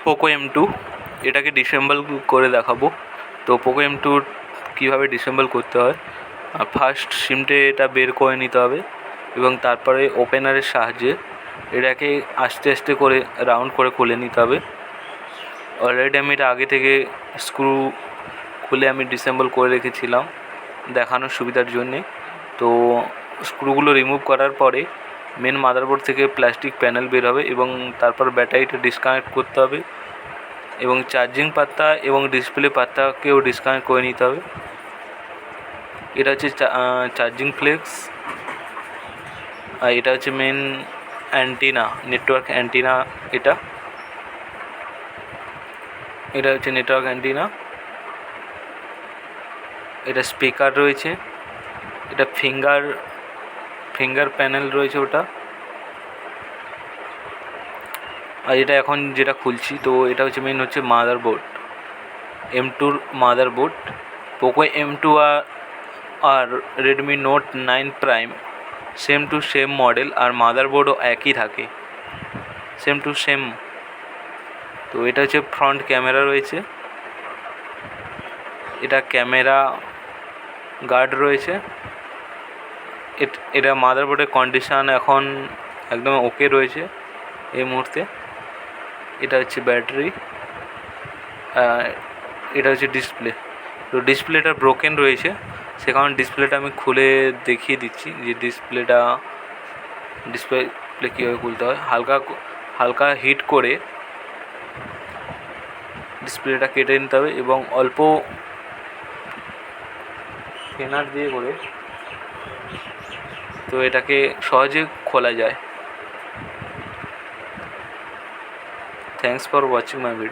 Poco M2 এটাকে ডিসেম্বল করে দেখাবো। তো পোকো M2 কীভাবে ডিসেম্বল করতে হয়, ফার্স্ট সিমটে এটা বের করে নিতে হবে এবং তারপরে ওপেনারের সাহায্যে এটাকে আস্তে আস্তে করে রাউন্ড করে খুলে নিতে হবে। অলরেডি আমি এটা আগে থেকে স্ক্রু খুলে আমি ডিসেম্বল করে রেখেছিলাম দেখানোর সুবিধার জন্যে। তো স্ক্রুগুলো রিমুভ করার পরে মেন মাদারবোর্ড থেকে প্লাস্টিক প্যানেল বের হবে এবং তারপর ব্যাটারিটা ডিসকানেক্ট করতে হবে এবং চার্জিং পাতা এবং ডিসপ্লে পাতাকেও ডিসকানেক্ট করে নিতে হবে। এটা হচ্ছে চার্জিং ফ্লেক্স, আর এটা হচ্ছে মেন অ্যান্টিনা, নেটওয়ার্ক অ্যান্টিনা। এটা হচ্ছে নেটওয়ার্ক অ্যান্টিনা। এটা স্পিকার রয়েছে, এটা ফিঙ্গার প্যানেল রয়েছে ওটা। আর এটা এখন যেটা খুলছি, তো এটা হচ্ছে মেন হচ্ছে motherboard, M2 motherboard. Poco M2 আর Redmi Note 9 Prime same to same model, আর মাদারবোর্ডও একই থাকে, সেম টু সেম। তো এটা হচ্ছে ফ্রন্ট ক্যামেরা রয়েছে, এটা ক্যামেরা গার্ড রয়েছে। এটা মাদারবোর্ডের কন্ডিশান এখন একদম ওকে রয়েছে এই মুহূর্তে। এটা হচ্ছে ব্যাটারি, এটা হচ্ছে ডিসপ্লে। তো ডিসপ্লেটা ব্রোকেন রয়েছে, সে কারণে ডিসপ্লেটা আমি খুলে দেখিয়ে দিচ্ছি যে ডিসপ্লে কীভাবে খুলতে হয়। হালকা হিট করে ডিসপ্লেটা কেটে নিতে হবে এবং অল্প স্ক্যানার দিয়ে করে তো এটাকে সহজে খোলা যায়। Thanks for watching my video.